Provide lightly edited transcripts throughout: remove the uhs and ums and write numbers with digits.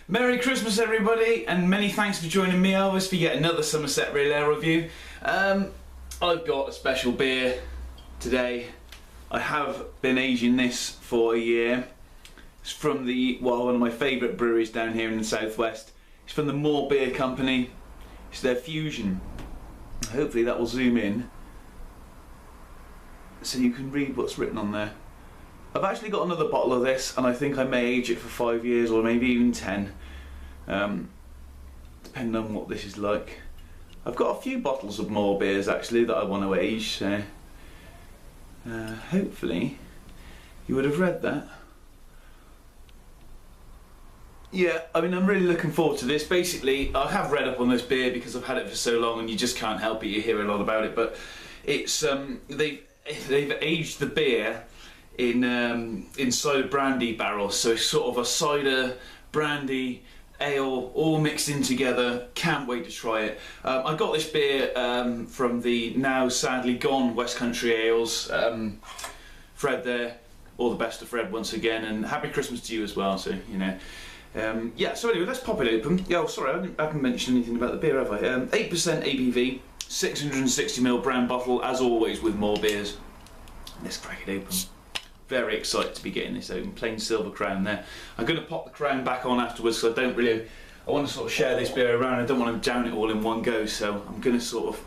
Merry Christmas everybody, and many thanks for joining me, Elvis, for yet another Somerset Brewery I review. I've got a special beer today. I have been aging this for a year. It's from one of my favourite breweries down here in the southwest. It's from the Moor Beer Company. It's their Fusion. Hopefully that will zoom in so you can read what's written on there. I've actually got another bottle of this, and I think I may age it for 5 years or maybe even 10, depending on what this is like. I've got a few bottles of Moor beers actually that I want to age, so hopefully you would have read that. Yeah, I mean, I'm really looking forward to this. Basically, I have read up on this beer because I've had it for so long and you just can't help it, you hear a lot about it, but it's they've aged the beer in cider brandy barrels, so it's sort of a cider, brandy, ale, all mixed in together. Can't wait to try it. I got this beer from the now sadly gone West Country Ales. Fred there, all the best to Fred once again, and happy Christmas to you as well, so you know. Yeah, so anyway, let's pop it open. Yeah, oh, sorry, I haven't mentioned anything about the beer, have I? 8% ABV, 660ml brown bottle, as always with Moor beers. Let's crack it open. Very excited to be getting this open. Plain silver crown there. I'm going to pop the crown back on afterwards because I want to sort of share this beer around. I don't want to down it all in one go, so I'm going to sort of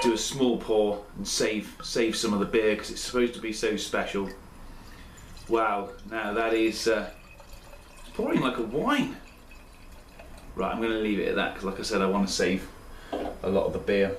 do a small pour and save some of the beer because it's supposed to be so special. Wow, now that is it's pouring like a wine. Right, I'm going to leave it at that because, like I said, I want to save a lot of the beer.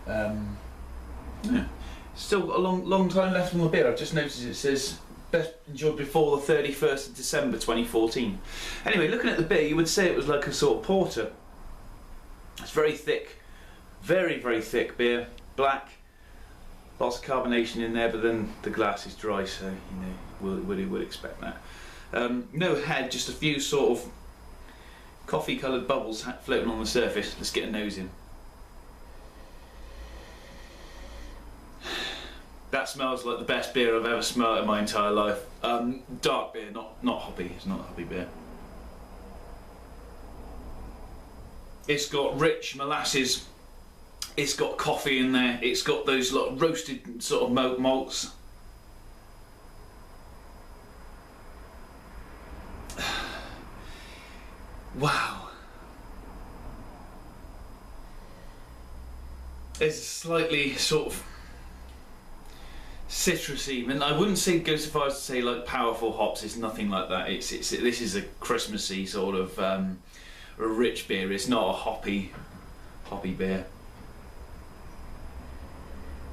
Yeah. Still got a long time left on the beer. I've just noticed it says best enjoyed before the 31st of December 2014. Anyway, looking at the beer, you would say it was like a sort of porter. It's very thick, very thick beer, black, lots of carbonation in there, but then the glass is dry, so you know would expect that. No head, just a few sort of coffee coloured bubbles floating on the surface. Let's get a nose in. That smells like the best beer I've ever smelled in my entire life. Dark beer, not hoppy. It's not a hoppy beer. It's got rich molasses. It's got coffee in there. It's got those like roasted sort of malts. Wow. It's slightly sort of citrusy, and I wouldn't say go so far as to say like powerful hops. It's nothing like that. This is a Christmassy sort of a rich beer. It's not a hoppy beer.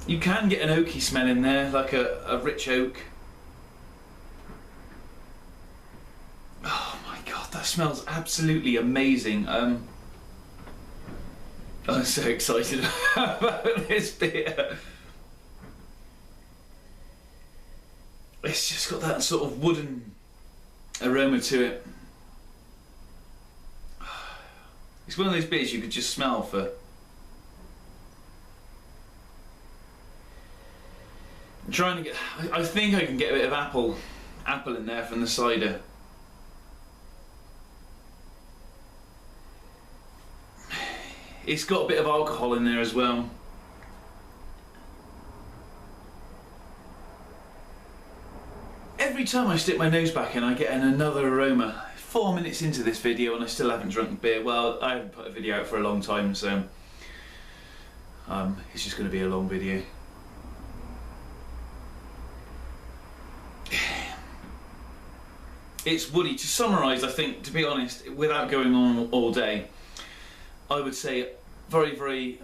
You can get an oaky smell in there, like a rich oak. Oh my god, that smells absolutely amazing. I'm so excited about this beer. It's just got that sort of wooden aroma to it. It's one of those beers you could just smell for. I'm trying to get. I think I can get a bit of apple in there from the cider. It's got a bit of alcohol in there as well. Every time I stick my nose back in, I get another aroma. 4 minutes into this video and I still haven't drunk beer. Well, I haven't put a video out for a long time, so it's just going to be a long video. It's woody. To summarise, I think, to be honest, without going on all day, I would say very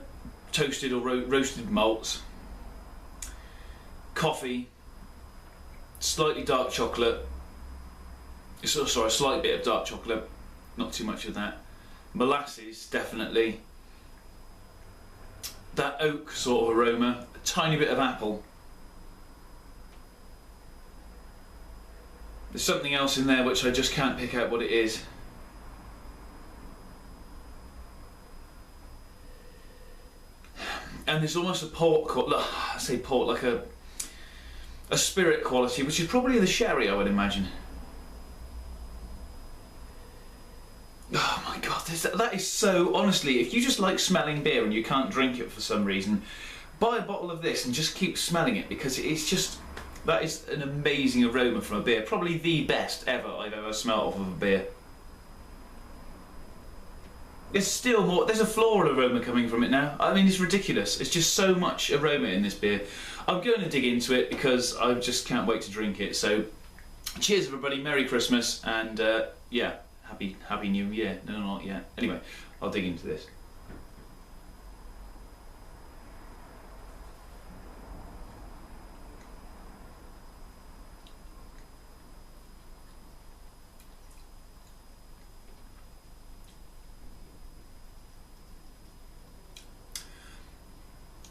toasted or roasted malts, coffee, slightly dark chocolate, sorry, a slight bit of dark chocolate, not too much of that, molasses definitely, that oak sort of aroma, a tiny bit of apple. There's something else in there which I just can't pick out what it is. And there's almost a port, I say port, like a spirit quality, which is probably the sherry, I would imagine. that is so, honestly, if you just like smelling beer and you can't drink it for some reason, buy a bottle of this and just keep smelling it, because it's just, that is an amazing aroma from a beer. Probably the best ever I've ever smelled off of a beer. There's still more, there's a floral aroma coming from it now. I mean, it's ridiculous. It's just so much aroma in this beer. I'm going to dig into it because I just can't wait to drink it. So, cheers everybody, Merry Christmas, and yeah, Happy New Year. No, not yet. Anyway, I'll dig into this.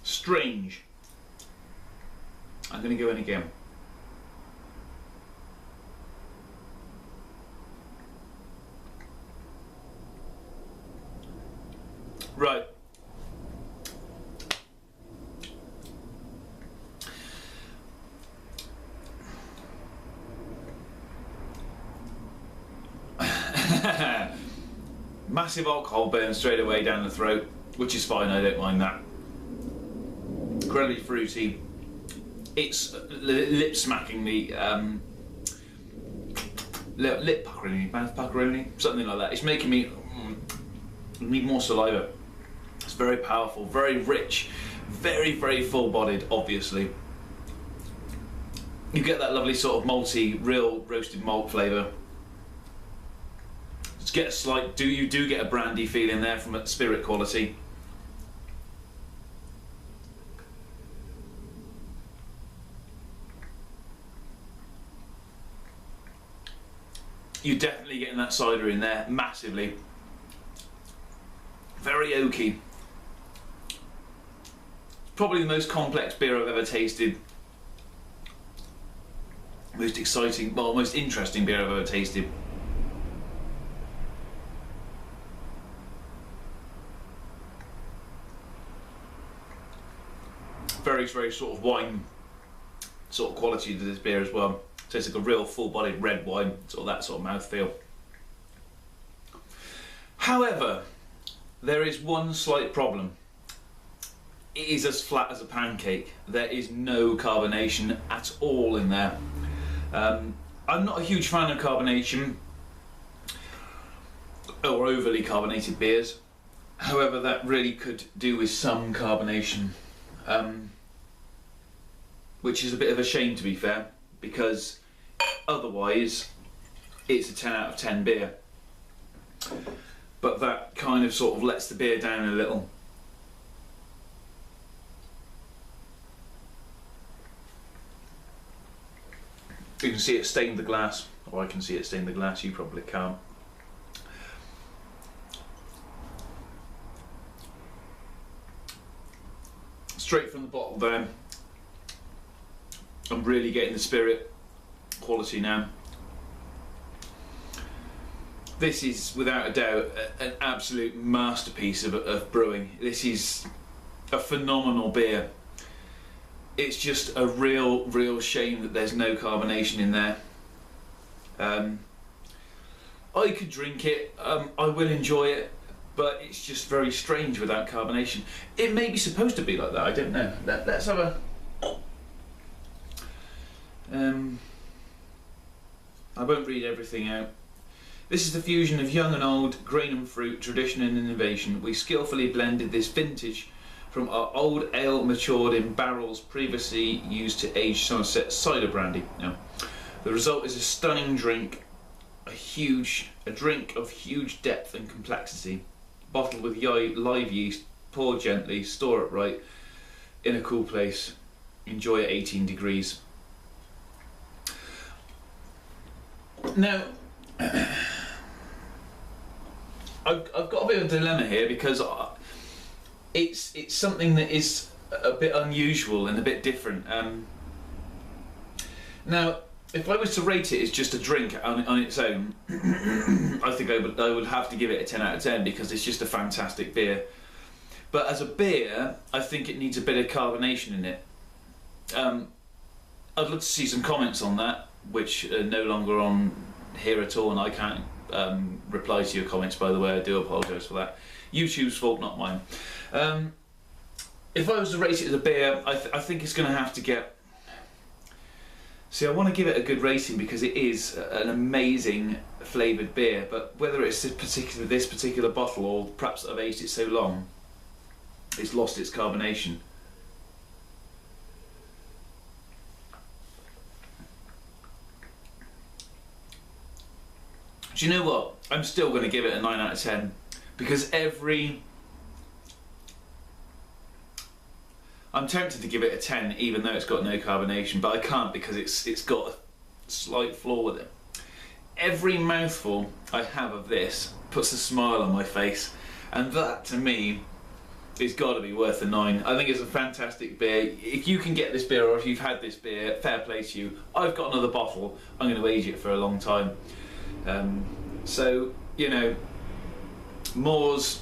Strange. I'm going to go in again. Right. Massive alcohol burn straight away down the throat, which is fine, I don't mind that. Incredibly fruity. It's lip smacking me, lip puckering, mouth puckering, something like that. It's making me need more saliva. It's very powerful, very rich, very full-bodied, obviously. You get that lovely sort of malty, real roasted malt flavour. Just get a slight, you do get a brandy feeling there from a spirit quality. You're definitely getting that cider in there, massively. Very oaky. Probably the most complex beer I've ever tasted. Most exciting, well, most interesting beer I've ever tasted. Very sort of wine sort of quality to this beer as well. Tastes like a real full-bodied red wine, sort of that sort of mouthfeel. However, there is one slight problem. It is as flat as a pancake. There is no carbonation at all in there. I'm not a huge fan of carbonation or overly carbonated beers. However, that really could do with some carbonation, which is a bit of a shame, to be fair, because otherwise it's a 10 out of 10 beer. But that kind of sort of lets the beer down a little. You can see it stained the glass, or I can see it stained the glass, you probably can't. Straight from the bottle there. I'm really getting the spirit quality now. This is without a doubt an absolute masterpiece of brewing. This is a phenomenal beer. It's just a real shame that there's no carbonation in there. I could drink it, I will enjoy it, but it's just very strange without carbonation. It may be supposed to be like that, I don't know. Let's have a... I won't read everything out. This is the fusion of young and old, grain and fruit, tradition and innovation. We skillfully blended this vintage from our old ale matured in barrels previously used to age Somerset cider brandy. Now, the result is a stunning drink, a drink of huge depth and complexity, bottled with live yeast, poured gently, store it right, in a cool place, enjoy at 18 degrees. Now, I've got a bit of a dilemma here because it's something that is a bit unusual and a bit different. Now, if I was to rate it as just a drink on its own, I think I would have to give it a 10 out of 10 because it's just a fantastic beer. But as a beer, I think it needs a bit of carbonation in it. I'd love to see some comments on that, which are no longer on here at all, and I can't reply to your comments, by the way. I do apologise for that. YouTube's fault, not mine. If I was to rate it as a beer, I think it's going to have to get... See, I want to give it a good rating because it is an amazing flavoured beer, but whether it's this particular bottle or perhaps I've aged it so long, it's lost its carbonation. Do you know what? I'm still going to give it a 9 out of 10 because I'm tempted to give it a 10 even though it's got no carbonation, but I can't because it's got a slight flaw with it. Every mouthful I have of this puts a smile on my face, and that to me is got to be worth a 9. I think it's a fantastic beer. If you can get this beer, or if you've had this beer, fair play to you. I've got another bottle. I'm going to age it for a long time. So, you know, Moor's,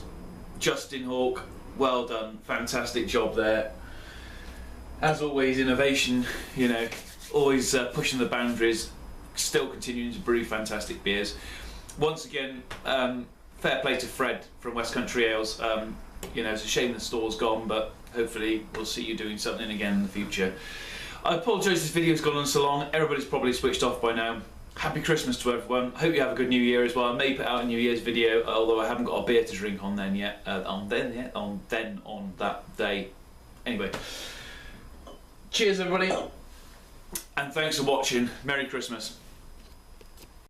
Justin Hawke, well done, fantastic job there. As always, innovation, you know, always pushing the boundaries, still continuing to brew fantastic beers. Once again, fair play to Fred from West Country Ales. You know, it's a shame the store's gone, but hopefully we'll see you doing something again in the future. I apologise this video's gone on so long. Everybody's probably switched off by now. Happy Christmas to everyone. Hope you have a good New Year as well. I may put out a New Year's video, although I haven't got a beer to drink on then yet. On that day. Anyway, cheers everybody, and thanks for watching. Merry Christmas.